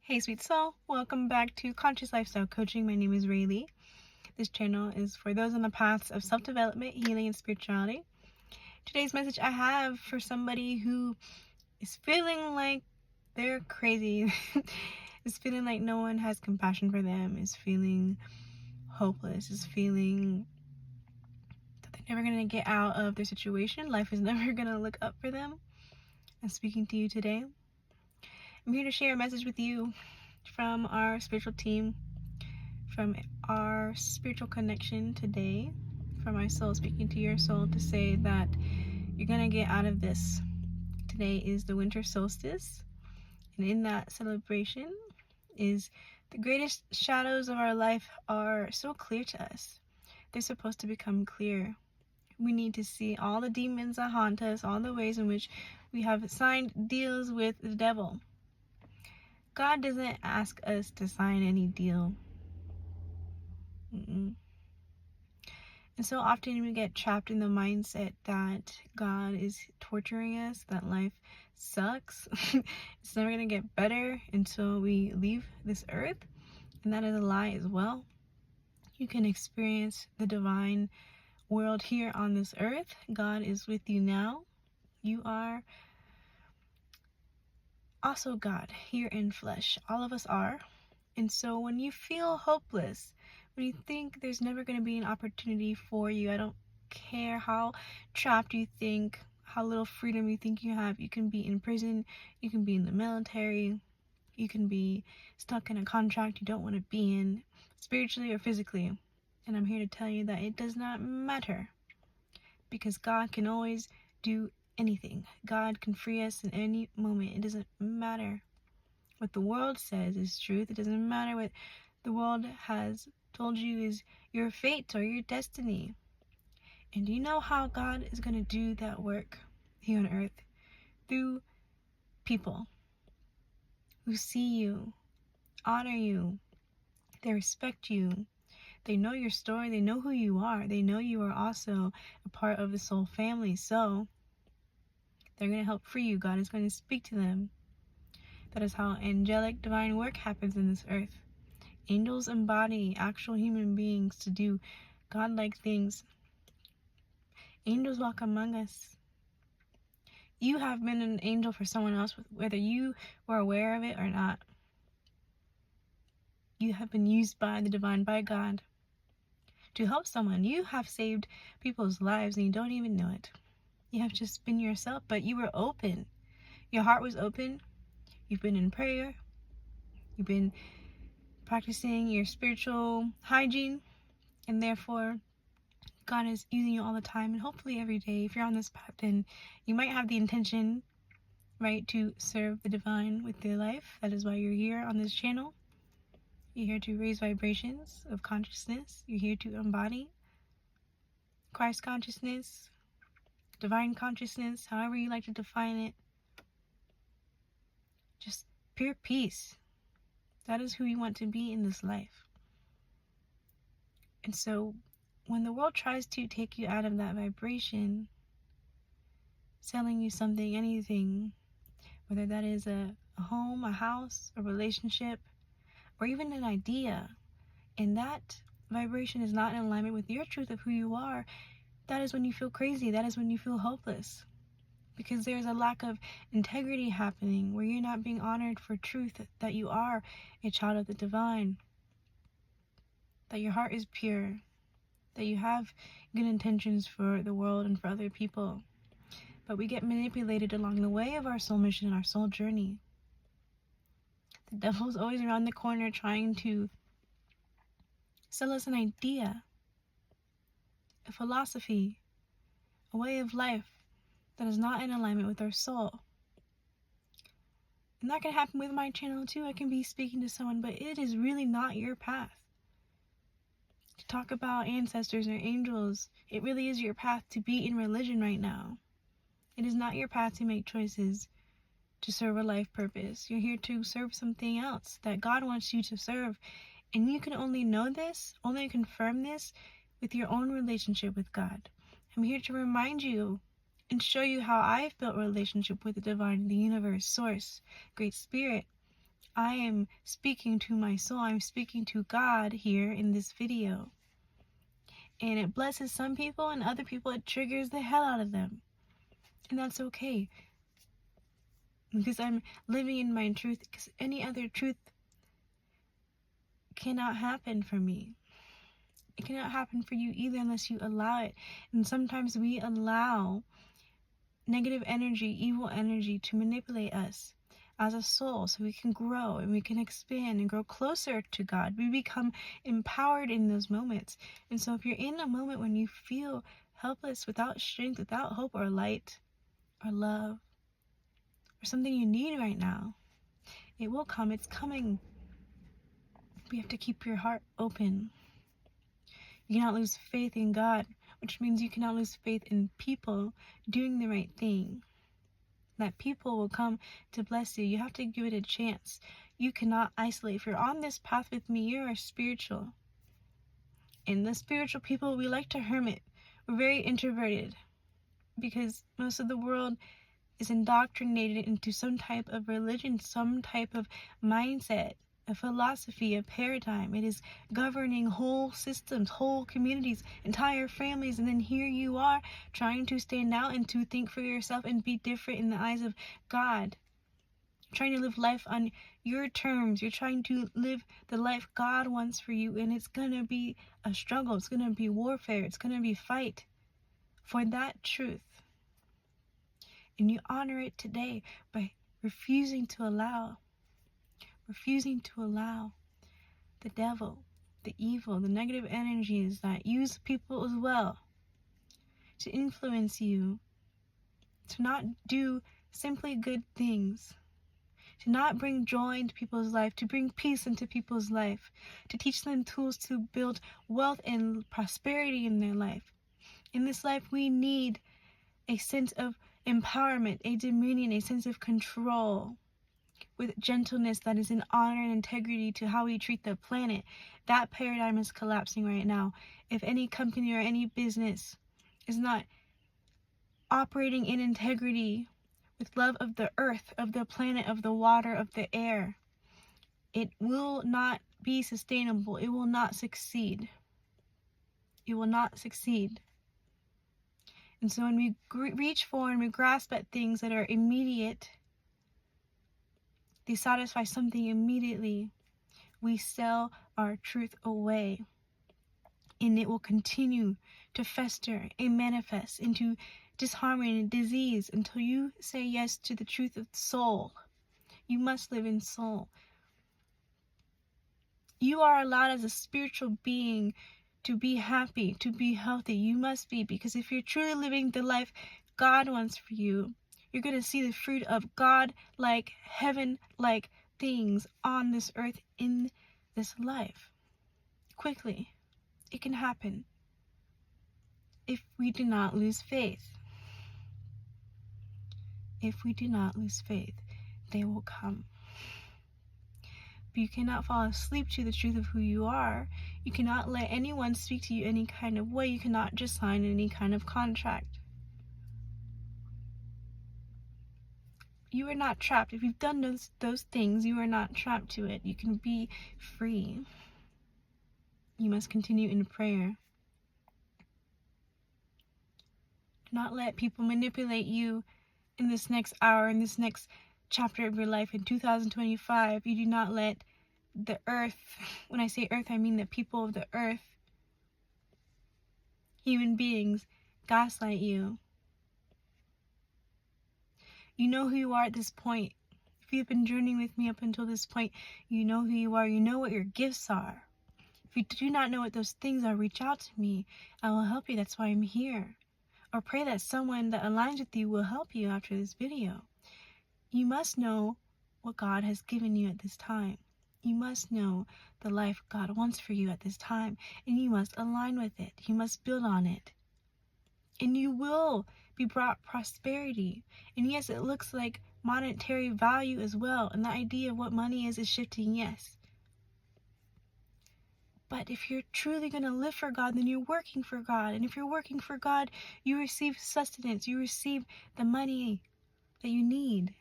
Hey sweet soul, welcome back to Conscious Lifestyle Coaching. My name is Raileigh. This channel is for those on the paths of self-development, healing, and spirituality. Today's message I have for somebody who is feeling like they're crazy, is feeling like no one has compassion for them, is feeling hopeless, is feeling that they're never going to get out of their situation. Life is never going to look up for them. I'm speaking to you today. I'm here to share a message with you from our spiritual team, from our spiritual connection today, from my soul speaking to your soul to say that you're gonna get out of this. Today is the winter solstice, and in that celebration is the greatest shadows of our life are so clear to us. They're supposed to become clear. We need to see all the demons that haunt us, all the ways in which we have signed deals with the devil. God doesn't ask us to sign any deal. And so often we get trapped in the mindset that God is torturing us, that life sucks. It's never going to get better until we leave this earth. And that is a lie as well. You can experience the divine world here on this earth. God is with you now. You are also God here in flesh. All of us are. And so when you feel hopeless, when you think there's never going to be an opportunity for you, I don't care how trapped you think, how little freedom you think you have. You can be in prison, you can be in the military, you can be stuck in a contract you don't want to be in, spiritually or physically. And I'm here to tell you that it does not matter, because God can always do anything. God can free us in any moment. It doesn't matter what the world says is truth. It doesn't matter what the world has told you is your fate or your destiny. And do you know how God is going to do that work here on earth? Through people who see you, honor you, they respect you, they know your story, they know who you are, they know you are also a part of the soul family, so they're going to help free you. God is going to speak to them. That is how angelic divine work happens in this earth. Angels embody actual human beings to do godlike things. Angels walk among us. You have been an angel for someone else, whether you were aware of it or not. You have been used by the divine, by God, to help someone. You have saved people's lives and you don't even know it. You have just been yourself, but you were open. Your heart was open. You've been in prayer. You've been practicing your spiritual hygiene, and therefore God is using you all the time, and hopefully every day. If you're on this path, then you might have the intention, right, to serve the divine with your life. That is why you're here on this channel. You're here to raise vibrations of consciousness. You're here to embody Christ consciousness, divine consciousness, however you like to define it. Just pure peace. That is who you want to be in this life. And so when the world tries to take you out of that vibration, selling you something, anything, whether that is a home, a house, a relationship, or even an idea, and that vibration is not in alignment with your truth of who you are, that is when you feel crazy. That is when you feel hopeless. Because there's a lack of integrity happening, where you're not being honored for truth, that you are a child of the divine, that your heart is pure, that you have good intentions for the world and for other people. But we get manipulated along the way of our soul mission, our soul journey. The devil's always around the corner trying to sell us an idea, a philosophy, a way of life that is not in alignment with our soul. And that can happen with my channel too. I can be speaking to someone, but it is really not your path. To talk about ancestors or angels, it really is your path to be in religion right now. It is not your path to make choices to serve a life purpose. You're here to serve something else that God wants you to serve. And you can only know this, only confirm this with your own relationship with God. I'm here to remind you and show you how I've built a relationship with the divine, the universe, source, great spirit, I am speaking to my soul. I'm speaking to God here in this video. And it blesses some people, and other people it triggers the hell out of them. And that's okay. Because I'm living in my truth, because any other truth cannot happen for me. It cannot happen for you either unless you allow it. And sometimes we allow negative energy, evil energy to manipulate us as a soul so we can grow and we can expand and grow closer to God. We become empowered in those moments. And so if you're in a moment when you feel helpless, without strength, without hope or light or love or something you need right now, it will come. It's coming. But you have to keep your heart open. You cannot lose faith in God, which means you cannot lose faith in people doing the right thing. That people will come to bless you. You have to give it a chance. You cannot isolate. If you're on this path with me, you are spiritual. And the spiritual people, we like to hermit. We're very introverted because most of the world is indoctrinated into some type of religion, some type of mindset, a philosophy, a paradigm. It is governing whole systems, whole communities, entire families, and then here you are trying to stand out and to think for yourself and be different in the eyes of God. Trying to live life on your terms. You're trying to live the life God wants for you, and it's gonna be a struggle. It's gonna be warfare. It's gonna be fight for that truth. And you honor it today by refusing to allow the devil, the evil, the negative energies that use people as well to influence you, to not do simply good things, to not bring joy into people's life, to bring peace into people's life, to teach them tools to build wealth and prosperity in their life. In this life, we need a sense of empowerment, a dominion, a sense of control, with gentleness that is in honor and integrity to how we treat the planet. That paradigm is collapsing right now. If any company or any business is not operating in integrity with love of the earth, of the planet, of the water, of the air, it will not be sustainable. It will not succeed. It will not succeed. And so when we reach for and we grasp at things that are immediate, they satisfy something immediately, we sell our truth away. And it will continue to fester and manifest into disharmony and disease until you say yes to the truth of soul. You must live in soul. You are allowed as a spiritual being to be happy, to be healthy. You must be, because if you're truly living the life God wants for you, you're going to see the fruit of God-like, heaven-like things on this earth in this life. Quickly. It can happen if we do not lose faith. If we do not lose faith, they will come. But you cannot fall asleep to the truth of who you are. You cannot let anyone speak to you any kind of way. You cannot just sign any kind of contract. You are not trapped. If you've done those things, you are not trapped to it. You can be free. You must continue in prayer. Do not let people manipulate you in this next hour, in this next chapter of your life. In 2025, you do not let the earth, when I say earth, I mean the people of the earth, human beings, gaslight you. You know who you are at this point. If you've been journeying with me up until this point, you know who you are. You know what your gifts are. If you do not know what those things are, reach out to me. I will help you. That's why I'm here. Or pray that someone that aligns with you will help you after this video. You must know what God has given you at this time. You must know the life God wants for you at this time, and you must align with it. You must build on it. And you will be brought prosperity. And yes, it looks like monetary value as well, and the idea of what money is shifting, yes. But if you're truly going to live for God, then you're working for God. And if you're working for God, you receive sustenance. You receive the money that you need.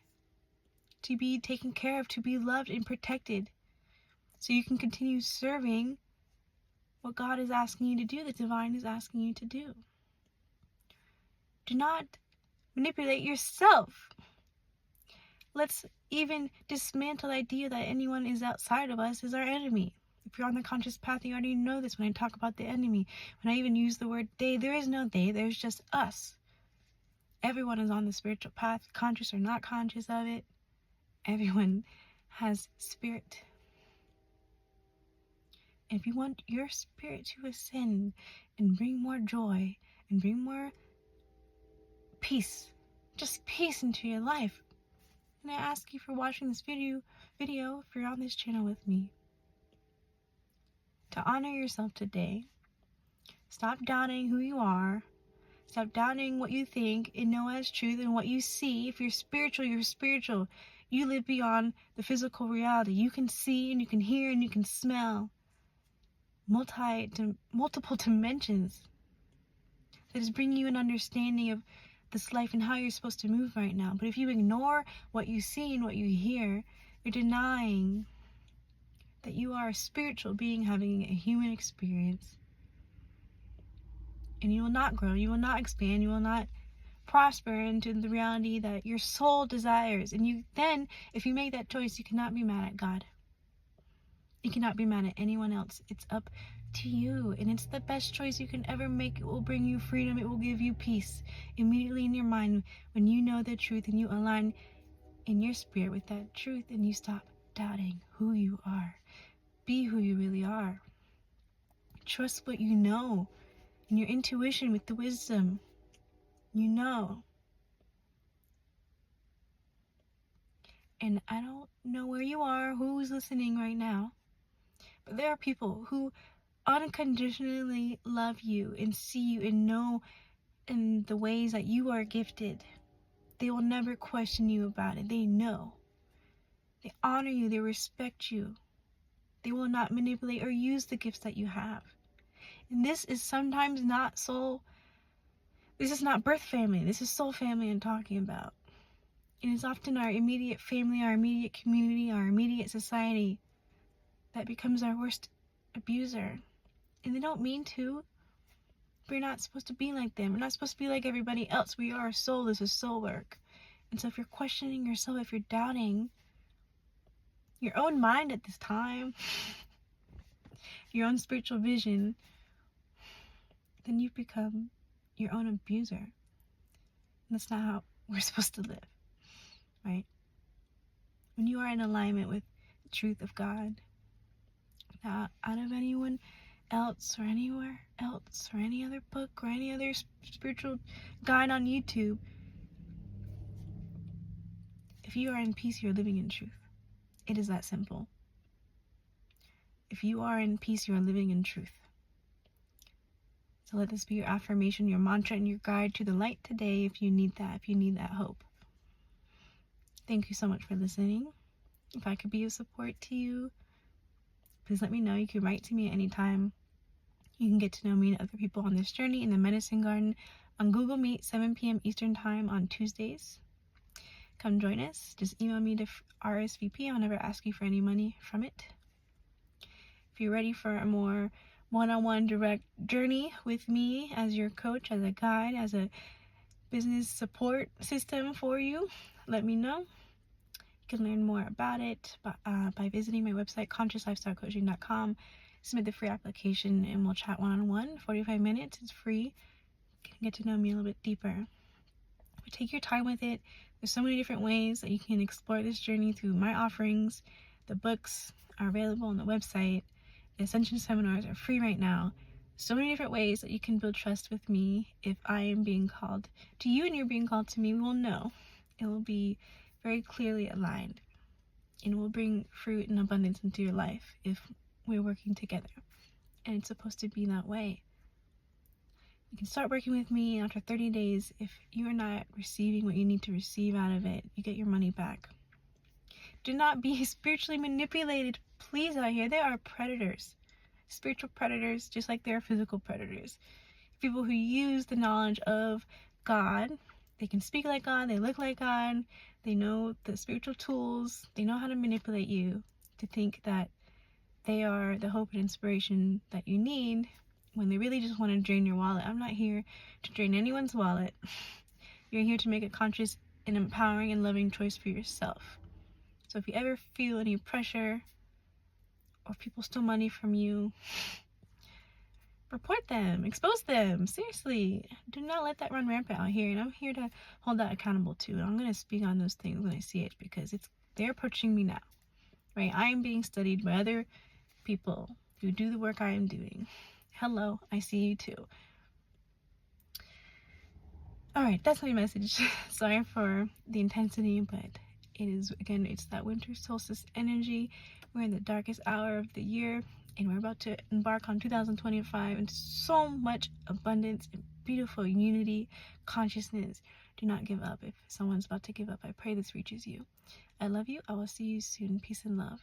to be taken care of, to be loved and protected, so you can continue serving what God is asking you to do, the divine is asking you to do. Do not manipulate yourself. Let's even dismantle the idea that anyone is outside of us is our enemy. If you're on the conscious path, you already know this when I talk about the enemy. When I even use the word they, there is no they, there's just us. Everyone is on the spiritual path, conscious or not conscious of it. Everyone has spirit. If you want your spirit to ascend and bring more joy and bring more peace, just peace into your life, and I ask you for watching this video if you're on this channel with me, to honor yourself today. Stop doubting who you are. Stop doubting what you think and know as truth and what you see. If you're spiritual, you're spiritual. You live beyond the physical reality. You can see and you can hear and you can smell. Multiple dimensions that is bringing you an understanding of this life and how you're supposed to move right now. But if you ignore what you see and what you hear, you're denying that you are a spiritual being having a human experience. And you will not grow, you will not expand, you will not prosper into the reality that your soul desires. And you then, if you make that choice, you cannot be mad at God. You cannot be mad at anyone else. It's up to you. And it's the best choice you can ever make. It will bring you freedom. It will give you peace immediately in your mind when you know the truth and you align in your spirit with that truth and you stop doubting who you are. Be who you really are. Trust what you know and your intuition with the wisdom. You know. And I don't know where you are, who's listening right now, but there are people who unconditionally love you and see you and know in the ways that you are gifted. They will never question you about it. They know. They honor you. They respect you. They will not manipulate or use the gifts that you have. And this is sometimes not soul. This is not birth family. This is soul family I'm talking about. It is often our immediate family, our immediate community, our immediate society that becomes our worst abuser. And they don't mean to. We're not supposed to be like them. We're not supposed to be like everybody else. We are a soul. This is soul work. And so if you're questioning yourself, if you're doubting your own mind at this time, your own spiritual vision, then you've become your own abuser. And that's not how we're supposed to live, right? When you are in alignment with the truth of God, not out of anyone else or anywhere else or any other book or any other spiritual guide on YouTube, if you are in peace, you're living in truth. It is that simple. If you are in peace, you are living in truth. So let this be your affirmation, your mantra, and your guide to the light today if you need that hope. Thank you so much for listening. If I could be of support to you, please let me know. You can write to me at any time. You can get to know me and other people on this journey in the Medicine Garden on Google Meet, 7 p.m. Eastern Time on Tuesdays. Come join us. Just email me to RSVP. I'll never ask you for any money from it. If you're ready for a more one-on-one direct journey with me as your coach, as a guide, as a business support system for you, let me know. You can learn more about it by visiting my website, consciouslifestylecoaching.com. Submit the free application and we'll chat one-on-one. 45 minutes. It's free. You can get to know me a little bit deeper. But take your time with it. There's so many different ways that you can explore this journey through my offerings. The books are available on the website. The Ascension Seminars are free right now. So many different ways that you can build trust with me. If I am being called to you and you're being called to me, we will know. It will be very clearly aligned. And it will bring fruit and abundance into your life if we're working together. And it's supposed to be that way. You can start working with me after 30 days. If you are not receiving what you need to receive out of it, you get your money back. Do not be spiritually manipulated, please, out here. There are predators, spiritual predators, just like there are physical predators. People who use the knowledge of God. They can speak like God, they look like God, They know the spiritual tools. They know how to manipulate you to think that they are the hope and inspiration that you need when they really just want to drain your wallet. I'm not here to drain anyone's wallet. You're here to make a conscious and empowering and loving choice for yourself. So if you ever feel any pressure or people steal money from you, report them, expose them. Seriously, do not let that run rampant out here. And I'm here to hold that accountable too. And I'm going to speak on those things when I see it, because they're approaching me now, right? I am being studied by other people who do the work I am doing. Hello, I see you too. All right, that's my message. Sorry for the intensity, but it is, again, it's that winter solstice energy. We're in the darkest hour of the year, and we're about to embark on 2025 and so much abundance and beautiful unity, consciousness. Do not give up. If someone's about to give up, I pray this reaches you. I love you. I will see you soon. Peace and love.